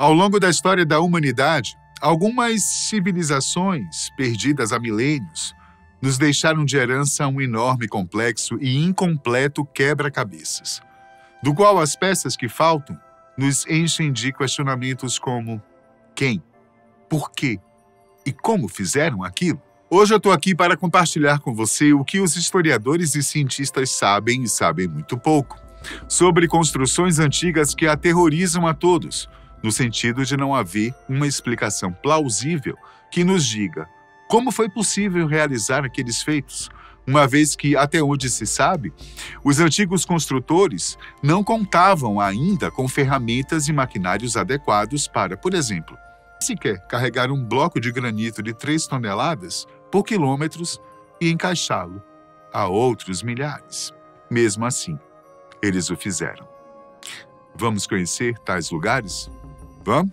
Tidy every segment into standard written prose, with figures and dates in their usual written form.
Ao longo da história da humanidade, algumas civilizações, perdidas há milênios, nos deixaram de herança um enorme complexo e incompleto quebra-cabeças, do qual as peças que faltam nos enchem de questionamentos como quem, por quê e como fizeram aquilo. Hoje eu estou aqui para compartilhar com você o que os historiadores e cientistas sabem, e sabem muito pouco, sobre construções antigas que aterrorizam a todos, no sentido de não haver uma explicação plausível que nos diga como foi possível realizar aqueles feitos, uma vez que, até onde se sabe, os antigos construtores não contavam ainda com ferramentas e maquinários adequados para, por exemplo, sequer carregar um bloco de granito de 3 toneladas por quilômetros e encaixá-lo a outros milhares. Mesmo assim, eles o fizeram. Vamos conhecer tais lugares? Vamos?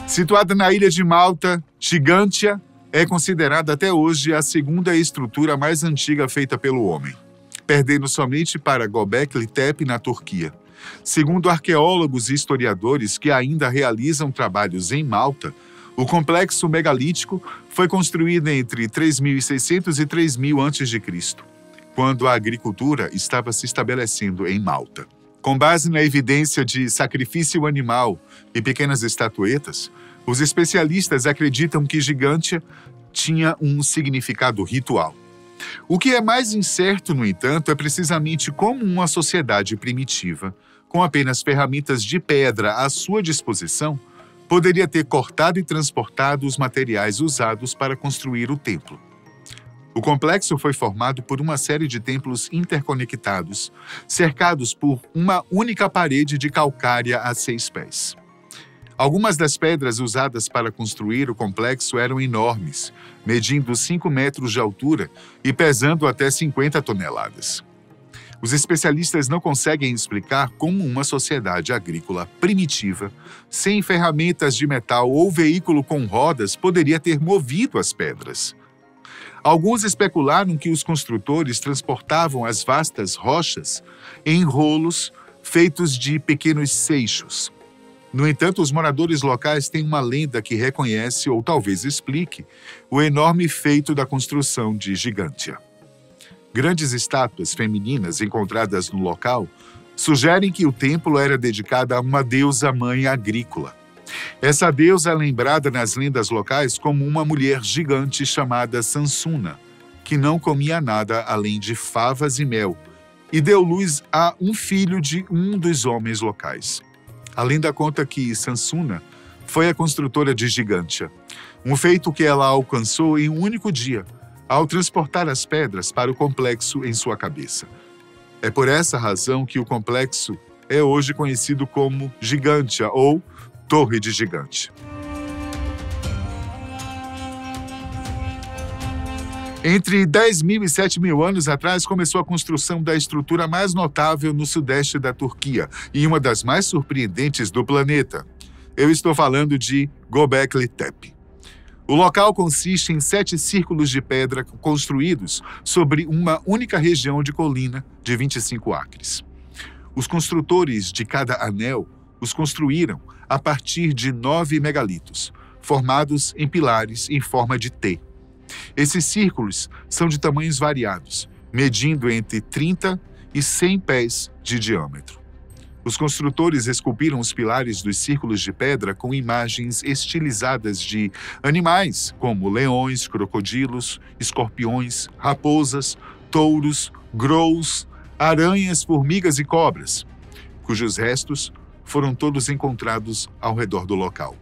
Situada na ilha de Malta, Gigantia é considerada até hoje a segunda estrutura mais antiga feita pelo homem, perdendo somente para Göbekli Tepe, na Turquia. Segundo arqueólogos e historiadores que ainda realizam trabalhos em Malta, o complexo megalítico foi construído entre 3.600 e 3.000 a.C., quando a agricultura estava se estabelecendo em Malta. Com base na evidência de sacrifício animal e pequenas estatuetas, os especialistas acreditam que Gigantia tinha um significado ritual. O que é mais incerto, no entanto, é precisamente como uma sociedade primitiva, com apenas ferramentas de pedra à sua disposição, poderia ter cortado e transportado os materiais usados para construir o templo. O complexo foi formado por uma série de templos interconectados, cercados por uma única parede de calcária a 6 pés. Algumas das pedras usadas para construir o complexo eram enormes, medindo 5 metros de altura e pesando até 50 toneladas. Os especialistas não conseguem explicar como uma sociedade agrícola primitiva, sem ferramentas de metal ou veículo com rodas, poderia ter movido as pedras. Alguns especularam que os construtores transportavam as vastas rochas em rolos feitos de pequenos seixos. No entanto, os moradores locais têm uma lenda que reconhece, ou talvez explique, o enorme feito da construção de Gigantia. Grandes estátuas femininas encontradas no local sugerem que o templo era dedicado a uma deusa-mãe agrícola. Essa deusa é lembrada nas lendas locais como uma mulher gigante chamada Sansuna, que não comia nada além de favas e mel, e deu luz a um filho de um dos homens locais. A lenda conta que Sansuna foi a construtora de Gigantia, um feito que ela alcançou em um único dia, ao transportar as pedras para o complexo em sua cabeça. É por essa razão que o complexo é hoje conhecido como Gigantia ou Torre de Gigante. Entre 10.000 e 7.000 anos atrás, começou a construção da estrutura mais notável no sudeste da Turquia e uma das mais surpreendentes do planeta. Eu estou falando de Göbekli Tepe. O local consiste em 7 círculos de pedra construídos sobre uma única região de colina de 25 acres. Os construtores de cada anel os construíram a partir de 9 megalitos, formados em pilares em forma de T. Esses círculos são de tamanhos variados, medindo entre 30 e 100 pés de diâmetro. Os construtores esculpiram os pilares dos círculos de pedra com imagens estilizadas de animais, como leões, crocodilos, escorpiões, raposas, touros, gnous, aranhas, formigas e cobras, cujos restos foram todos encontrados ao redor do local.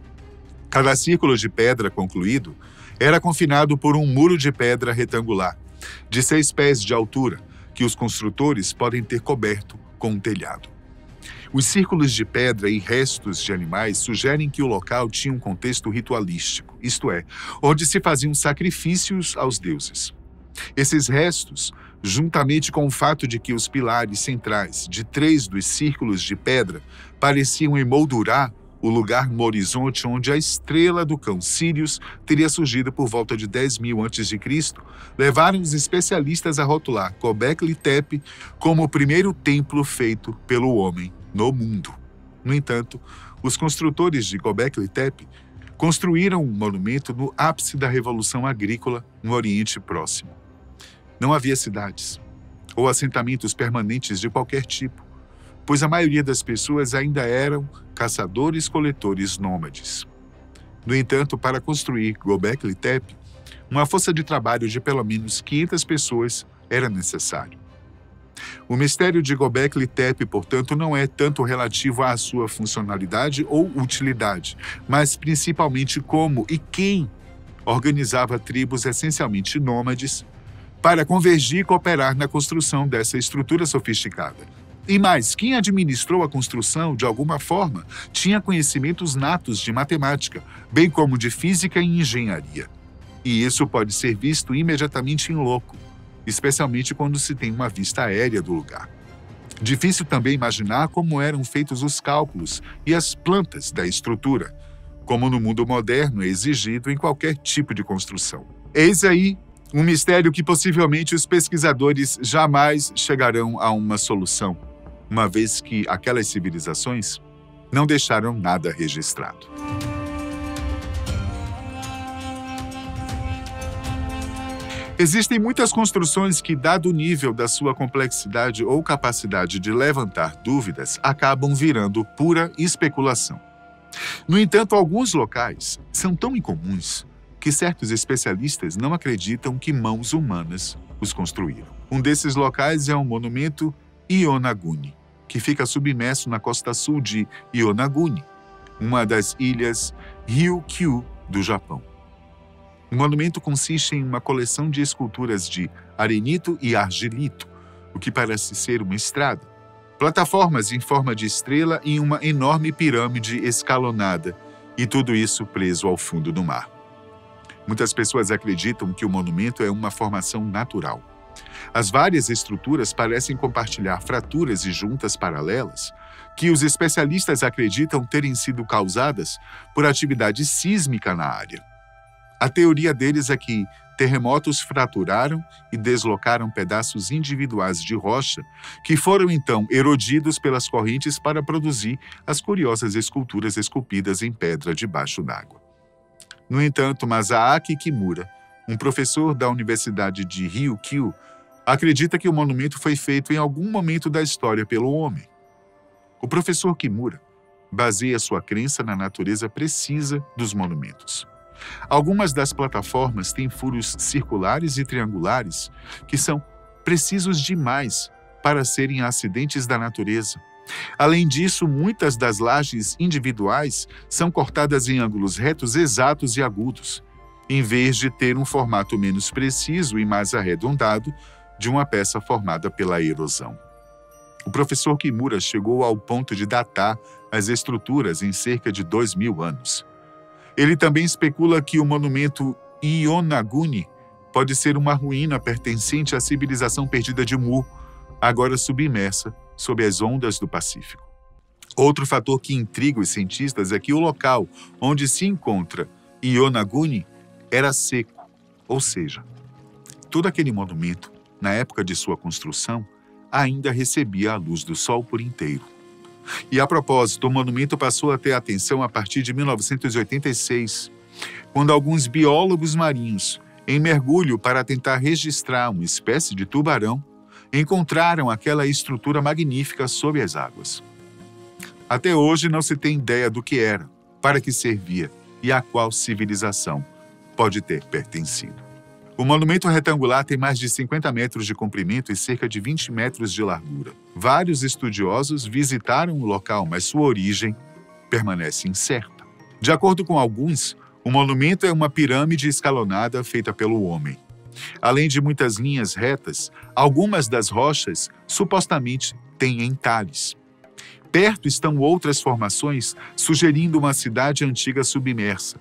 Cada círculo de pedra concluído era confinado por um muro de pedra retangular, de 6 pés de altura, que os construtores podem ter coberto com um telhado. Os círculos de pedra e restos de animais sugerem que o local tinha um contexto ritualístico, isto é, onde se faziam sacrifícios aos deuses. Esses restos, juntamente com o fato de que os pilares centrais de 3 dos círculos de pedra pareciam emoldurar o lugar no horizonte onde a estrela do cão Sírius teria surgido por volta de 10.000 a.C., levaram os especialistas a rotular Göbekli Tepe como o primeiro templo feito pelo homem no mundo. No entanto, os construtores de Göbekli Tepe construíram um monumento no ápice da Revolução Agrícola no Oriente Próximo. Não havia cidades ou assentamentos permanentes de qualquer tipo, pois a maioria das pessoas ainda eram caçadores-coletores nômades. No entanto, para construir Göbekli Tepe, uma força de trabalho de pelo menos 500 pessoas era necessário. O mistério de Göbekli Tepe, portanto, não é tanto relativo à sua funcionalidade ou utilidade, mas principalmente como e quem organizava tribos essencialmente nômades para convergir e cooperar na construção dessa estrutura sofisticada. E mais, quem administrou a construção, de alguma forma, tinha conhecimentos natos de matemática, bem como de física e engenharia. E isso pode ser visto imediatamente em loco, especialmente quando se tem uma vista aérea do lugar. Difícil também imaginar como eram feitos os cálculos e as plantas da estrutura, como no mundo moderno é exigido em qualquer tipo de construção. Eis aí um mistério que possivelmente os pesquisadores jamais chegarão a uma solução, uma vez que aquelas civilizações não deixaram nada registrado. Existem muitas construções que, dado o nível da sua complexidade ou capacidade de levantar dúvidas, acabam virando pura especulação. No entanto, alguns locais são tão incomuns que certos especialistas não acreditam que mãos humanas os construíram. Um desses locais é o monumento Yonaguni, que fica submerso na costa sul de Yonaguni, uma das ilhas Ryukyu do Japão. O monumento consiste em uma coleção de esculturas de arenito e argilito, o que parece ser uma estrada, plataformas em forma de estrela e uma enorme pirâmide escalonada, e tudo isso preso ao fundo do mar. Muitas pessoas acreditam que o monumento é uma formação natural. As várias estruturas parecem compartilhar fraturas e juntas paralelas, que os especialistas acreditam terem sido causadas por atividade sísmica na área. A teoria deles é que terremotos fraturaram e deslocaram pedaços individuais de rocha que foram então erodidos pelas correntes para produzir as curiosas esculturas esculpidas em pedra debaixo d'água. No entanto, Masaaki Kimura, um professor da Universidade de Ryukyu, acredita que o monumento foi feito em algum momento da história pelo homem. O professor Kimura baseia sua crença na natureza precisa dos monumentos. Algumas das plataformas têm furos circulares e triangulares que são precisos demais para serem acidentes da natureza. Além disso, muitas das lajes individuais são cortadas em ângulos retos exatos e agudos, em vez de ter um formato menos preciso e mais arredondado de uma peça formada pela erosão. O professor Kimura chegou ao ponto de datar as estruturas em cerca de 2.000 anos. Ele também especula que o monumento Yonaguni pode ser uma ruína pertencente à civilização perdida de Mu, agora submersa sob as ondas do Pacífico. Outro fator que intriga os cientistas é que o local onde se encontra Yonaguni era seco, ou seja, todo aquele monumento, na época de sua construção, ainda recebia a luz do sol por inteiro. E a propósito, o monumento passou a ter atenção a partir de 1986, quando alguns biólogos marinhos, em mergulho para tentar registrar uma espécie de tubarão, encontraram aquela estrutura magnífica sob as águas. Até hoje não se tem ideia do que era, para que servia e a qual civilização pode ter pertencido. O monumento retangular tem mais de 50 metros de comprimento e cerca de 20 metros de largura. Vários estudiosos visitaram o local, mas sua origem permanece incerta. De acordo com alguns, o monumento é uma pirâmide escalonada feita pelo homem. Além de muitas linhas retas, algumas das rochas supostamente têm entalhes. Perto estão outras formações sugerindo uma cidade antiga submersa.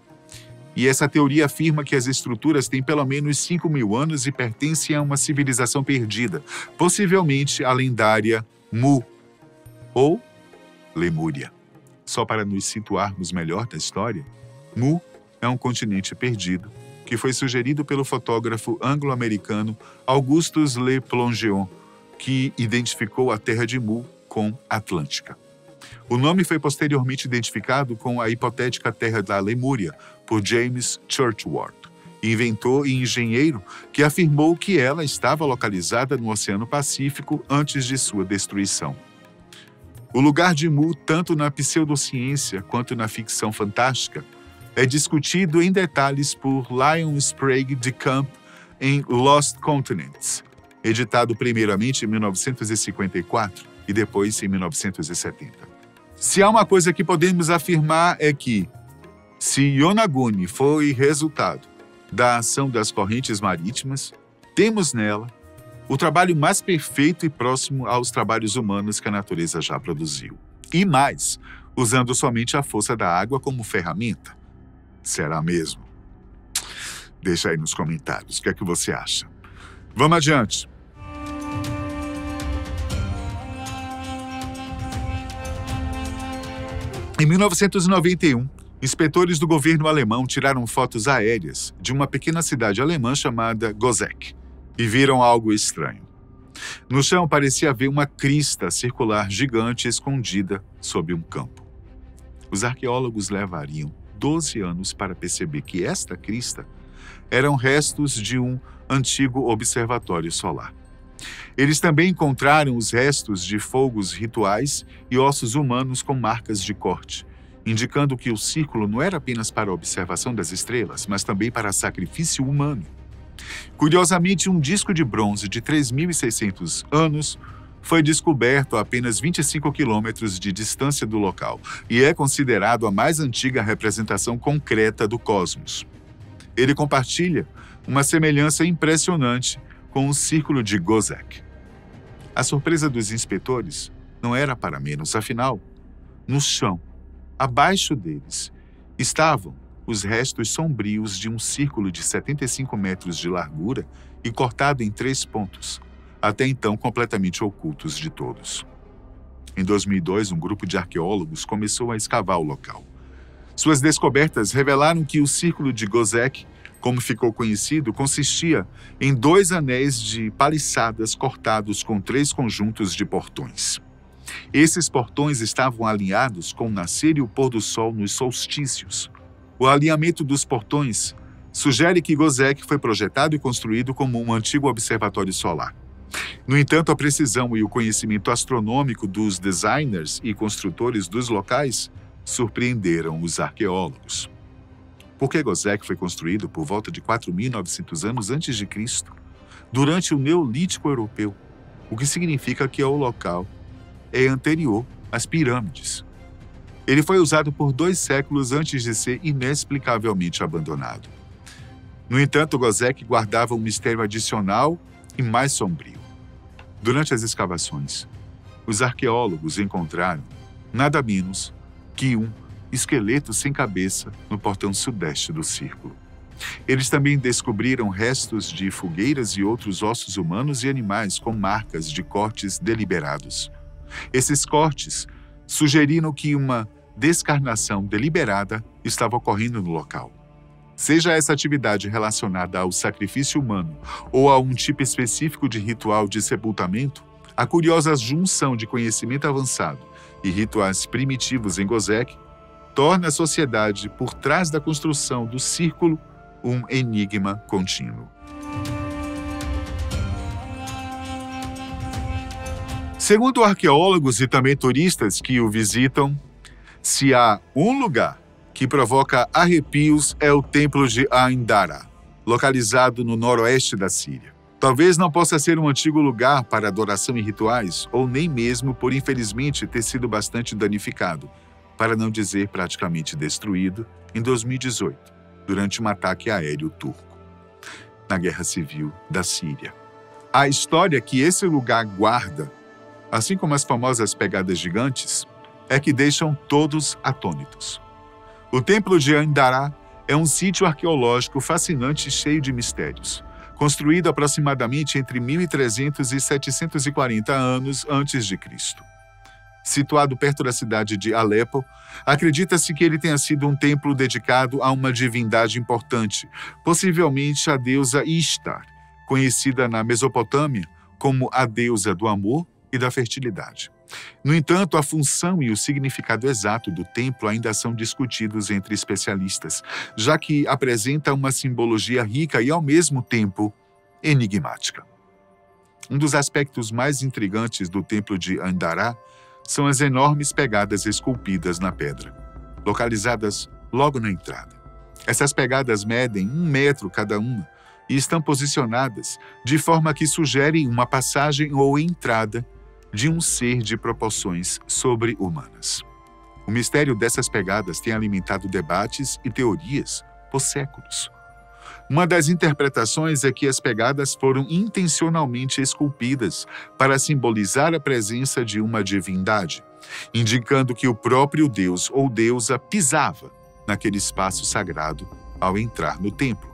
E essa teoria afirma que as estruturas têm pelo menos 5.000 anos e pertencem a uma civilização perdida, possivelmente a lendária Mu ou Lemúria. só para nos situarmos melhor na história, Mu é um continente perdido que foi sugerido pelo fotógrafo anglo-americano Augustus Le Plongeon, que identificou a terra de Mu com Atlântica. O nome foi posteriormente identificado com a hipotética terra da Lemúria por James Churchward, inventor e engenheiro que afirmou que ela estava localizada no Oceano Pacífico antes de sua destruição. O lugar de Mu, tanto na pseudociência quanto na ficção fantástica, é discutido em detalhes por Lion Sprague de Camp em Lost Continents, editado primeiramente em 1954 e depois em 1970. Se há uma coisa que podemos afirmar é que, se Yonaguni foi resultado da ação das correntes marítimas, temos nela o trabalho mais perfeito e próximo aos trabalhos humanos que a natureza já produziu. E mais, usando somente a força da água como ferramenta. Será mesmo? Deixa aí nos comentários o que é que você acha. Vamos adiante. Em 1991, inspetores do governo alemão tiraram fotos aéreas de uma pequena cidade alemã chamada Goseck e viram algo estranho. No chão parecia haver uma crista circular gigante escondida sob um campo. Os arqueólogos levariam 12 anos para perceber que esta crista eram restos de um antigo observatório solar. Eles também encontraram os restos de fogos rituais e ossos humanos com marcas de corte, indicando que o círculo não era apenas para a observação das estrelas, mas também para sacrifício humano. Curiosamente, um disco de bronze de 3.600 anos foi descoberto a apenas 25 quilômetros de distância do local e é considerado a mais antiga representação concreta do cosmos. Ele compartilha uma semelhança impressionante com o Círculo de Goseck. A surpresa dos inspetores não era para menos, afinal, no chão, abaixo deles, estavam os restos sombrios de um círculo de 75 metros de largura e cortado em 3 pontos, até então completamente ocultos de todos. Em 2002, um grupo de arqueólogos começou a escavar o local. Suas descobertas revelaram que o Círculo de Goseck, como ficou conhecido, consistia em 2 anéis de paliçadas cortados com 3 conjuntos de portões. Esses portões estavam alinhados com o nascer e o pôr do sol nos solstícios. O alinhamento dos portões sugere que Goseck foi projetado e construído como um antigo observatório solar. No entanto, a precisão e o conhecimento astronômico dos designers e construtores dos locais surpreenderam os arqueólogos. Porque Goseck foi construído por volta de 4.900 anos antes de Cristo, durante o Neolítico Europeu, o que significa que o local é anterior às pirâmides. Ele foi usado por 2 séculos antes de ser inexplicavelmente abandonado. No entanto, Goseck guardava um mistério adicional e mais sombrio. Durante as escavações, os arqueólogos encontraram nada menos que um esqueleto sem cabeça no portão sudeste do círculo. Eles também descobriram restos de fogueiras e outros ossos humanos e animais com marcas de cortes deliberados. Esses cortes sugeriram que uma descarnação deliberada estava ocorrendo no local. Seja essa atividade relacionada ao sacrifício humano ou a um tipo específico de ritual de sepultamento, a curiosa junção de conhecimento avançado e rituais primitivos em Goseck torna a sociedade por trás da construção do círculo um enigma contínuo. Segundo arqueólogos e também turistas que o visitam, se há um lugar que provoca arrepios é o Templo de Ain-Dara, localizado no noroeste da Síria. Talvez não possa ser um antigo lugar para adoração e rituais, ou nem mesmo por infelizmente ter sido bastante danificado, para não dizer praticamente destruído, em 2018, durante um ataque aéreo turco, na Guerra Civil da Síria. A história que esse lugar guarda, assim como as famosas pegadas gigantes, é que deixam todos atônitos. O Templo de Ain-Dara é um sítio arqueológico fascinante e cheio de mistérios, construído aproximadamente entre 1300 e 740 anos antes de Cristo. situado perto da cidade de Alepo, acredita-se que ele tenha sido um templo dedicado a uma divindade importante, possivelmente a deusa Ishtar, conhecida na Mesopotâmia como a deusa do amor e da fertilidade. No entanto, a função e o significado exato do templo ainda são discutidos entre especialistas, já que apresenta uma simbologia rica e, ao mesmo tempo, enigmática. Um dos aspectos mais intrigantes do templo de Andará são as enormes pegadas esculpidas na pedra, localizadas logo na entrada. Essas pegadas medem 1 metro cada uma e estão posicionadas de forma que sugerem uma passagem ou entrada de um ser de proporções sobre-humanas. O mistério dessas pegadas tem alimentado debates e teorias por séculos. Uma das interpretações é que as pegadas foram intencionalmente esculpidas para simbolizar a presença de uma divindade, indicando que o próprio Deus ou deusa pisava naquele espaço sagrado ao entrar no templo.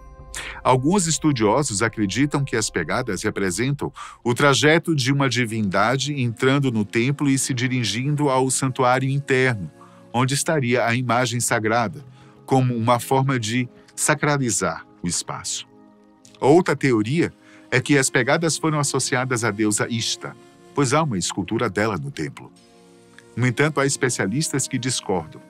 Alguns estudiosos acreditam que as pegadas representam o trajeto de uma divindade entrando no templo e se dirigindo ao santuário interno, onde estaria a imagem sagrada, como uma forma de sacralizar o espaço. Outra teoria é que as pegadas foram associadas à deusa Ishtar, pois há uma escultura dela no templo. No entanto, há especialistas que discordam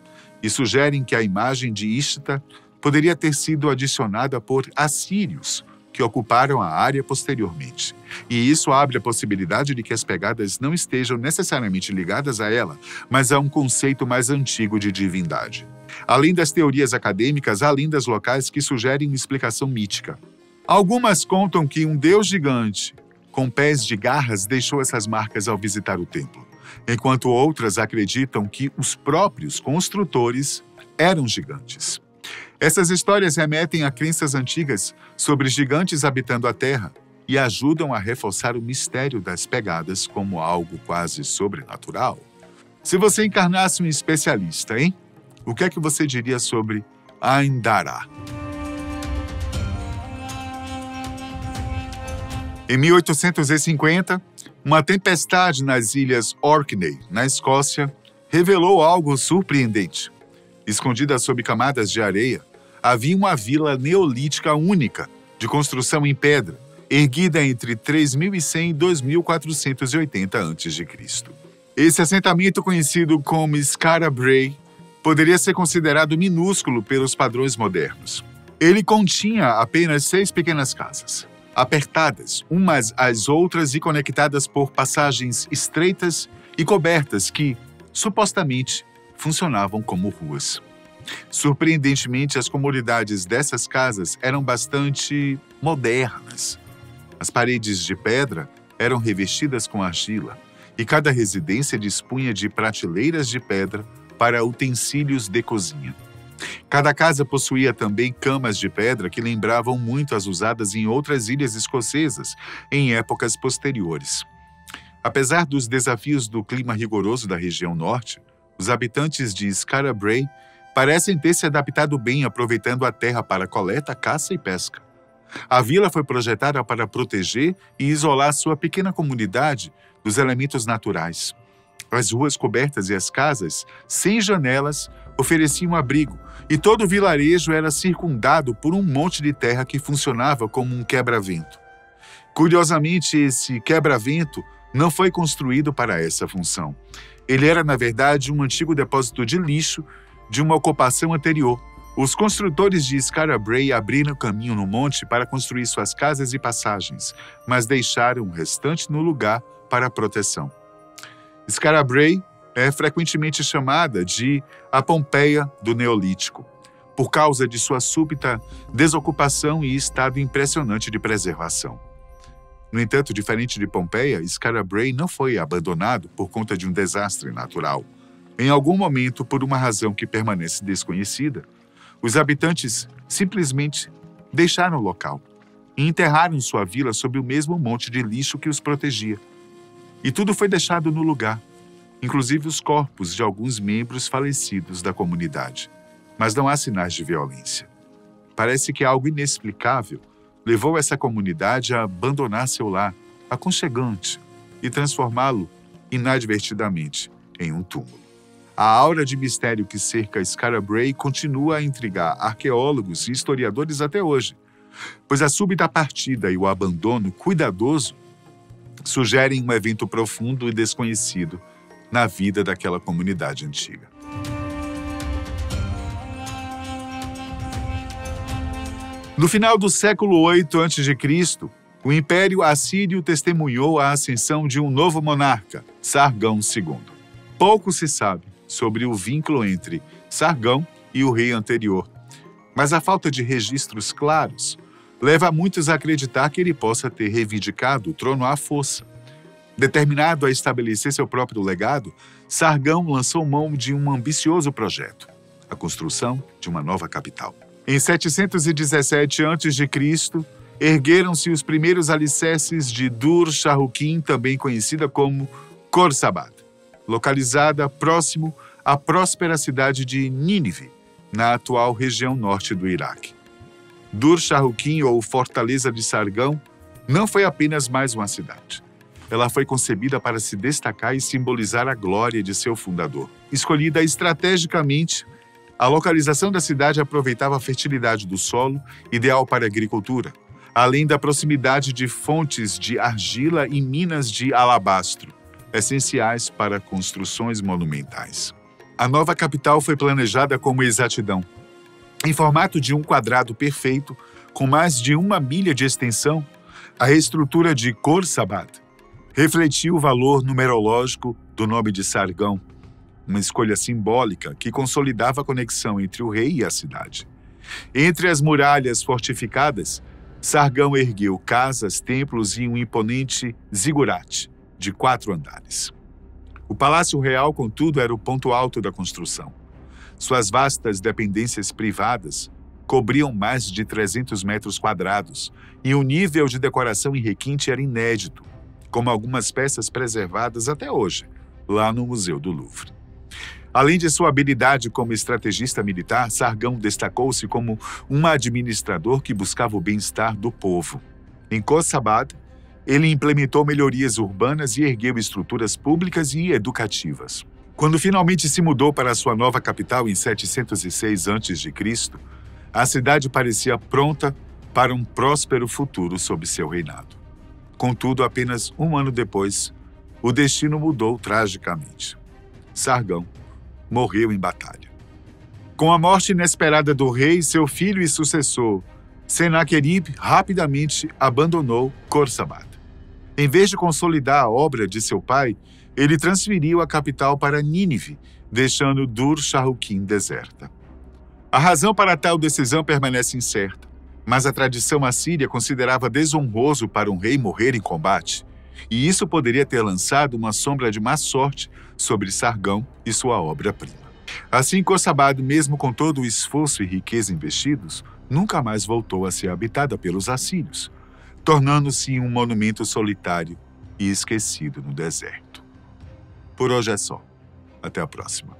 e sugerem que a imagem de Ishtar poderia ter sido adicionada por assírios, que ocuparam a área posteriormente. E isso abre a possibilidade de que as pegadas não estejam necessariamente ligadas a ela, mas a um conceito mais antigo de divindade. Além das teorias acadêmicas, há lendas locais que sugerem uma explicação mítica. Algumas contam que um deus gigante, com pés de garras, deixou essas marcas ao visitar o templo, enquanto outras acreditam que os próprios construtores eram gigantes. Essas histórias remetem a crenças antigas sobre gigantes habitando a Terra e ajudam a reforçar o mistério das pegadas como algo quase sobrenatural. Se você encarnasse um especialista, hein? O que é que você diria sobre Andará? Em 1850, uma tempestade nas ilhas Orkney, na Escócia, revelou algo surpreendente. Escondida sob camadas de areia, havia uma vila neolítica única, de construção em pedra, erguida entre 3100 e 2480 a.C. Esse assentamento, conhecido como Skara Brae, poderia ser considerado minúsculo pelos padrões modernos. Ele continha apenas 6 pequenas casas, apertadas umas às outras e conectadas por passagens estreitas e cobertas que, supostamente, funcionavam como ruas. Surpreendentemente, as comunidades dessas casas eram bastante modernas. As paredes de pedra eram revestidas com argila e cada residência dispunha de prateleiras de pedra para utensílios de cozinha. Cada casa possuía também camas de pedra que lembravam muito as usadas em outras ilhas escocesas em épocas posteriores. Apesar dos desafios do clima rigoroso da região norte, os habitantes de Skara Brae parecem ter se adaptado bem aproveitando a terra para coleta, caça e pesca. A vila foi projetada para proteger e isolar sua pequena comunidade dos elementos naturais. As ruas cobertas e as casas, sem janelas, ofereciam abrigo, e todo o vilarejo era circundado por um monte de terra que funcionava como um quebra-vento. Curiosamente, esse quebra-vento não foi construído para essa função. Ele era, na verdade, um antigo depósito de lixo de uma ocupação anterior. Os construtores de Skara Brae abriram caminho no monte para construir suas casas e passagens, mas deixaram o restante no lugar para proteção. Skara Brae é frequentemente chamada de a Pompeia do Neolítico, por causa de sua súbita desocupação e estado impressionante de preservação. No entanto, diferente de Pompeia, Skara Brae não foi abandonado por conta de um desastre natural. Em algum momento, por uma razão que permanece desconhecida, os habitantes simplesmente deixaram o local e enterraram sua vila sob o mesmo monte de lixo que os protegia. E tudo foi deixado no lugar, inclusive os corpos de alguns membros falecidos da comunidade. Mas não há sinais de violência. Parece que algo inexplicável levou essa comunidade a abandonar seu lar aconchegante e transformá-lo inadvertidamente em um túmulo. A aura de mistério que cerca Skara Brae continua a intrigar arqueólogos e historiadores até hoje, pois a súbita partida e o abandono cuidadoso sugerem um evento profundo e desconhecido na vida daquela comunidade antiga. No final do século VIII a.C., o Império Assírio testemunhou a ascensão de um novo monarca, Sargão II. Pouco se sabe sobre o vínculo entre Sargão e o rei anterior, mas a falta de registros claros leva muitos a acreditar que ele possa ter reivindicado o trono à força. Determinado a estabelecer seu próprio legado, Sargão lançou mão de um ambicioso projeto, a construção de uma nova capital. Em 717 a.C., ergueram-se os primeiros alicerces de Dur-Sharrukin, também conhecida como Khorsabad, localizada próximo à próspera cidade de Nínive, na atual região norte do Iraque. Dur-Sharrukin, ou Fortaleza de Sargão, não foi apenas mais uma cidade. Ela foi concebida para se destacar e simbolizar a glória de seu fundador. Escolhida estrategicamente, a localização da cidade aproveitava a fertilidade do solo, ideal para a agricultura, além da proximidade de fontes de argila e minas de alabastro, essenciais para construções monumentais. A nova capital foi planejada com exatidão. Em formato de um quadrado perfeito, com mais de 1 milha de extensão, a estrutura de Khorsabad refletiu o valor numerológico do nome de Sargão, uma escolha simbólica que consolidava a conexão entre o rei e a cidade. Entre as muralhas fortificadas, Sargão ergueu casas, templos e um imponente zigurate de 4 andares. O Palácio Real, contudo, era o ponto alto da construção. Suas vastas dependências privadas cobriam mais de 300 metros quadrados e o nível de decoração e requinte era inédito, como algumas peças preservadas até hoje, lá no Museu do Louvre. Além de sua habilidade como estrategista militar, Sargão destacou-se como um administrador que buscava o bem-estar do povo. Em Khorsabad, ele implementou melhorias urbanas e ergueu estruturas públicas e educativas. Quando finalmente se mudou para sua nova capital em 706 a.C., a cidade parecia pronta para um próspero futuro sob seu reinado. Contudo, apenas 1 ano depois, o destino mudou tragicamente. Sargão morreu em batalha. Com a morte inesperada do rei, seu filho e sucessor, Senaquerib, rapidamente abandonou Khorsabad. Em vez de consolidar a obra de seu pai, ele transferiu a capital para Nínive, deixando Dur-Sharrukin deserta. A razão para tal decisão permanece incerta, mas a tradição assíria considerava desonroso para um rei morrer em combate, e isso poderia ter lançado uma sombra de má sorte sobre Sargão e sua obra-prima. Assim, Khorsabad, mesmo com todo o esforço e riqueza investidos, nunca mais voltou a ser habitada pelos assírios, tornando-se um monumento solitário e esquecido no deserto. Por hoje é só. Até a próxima.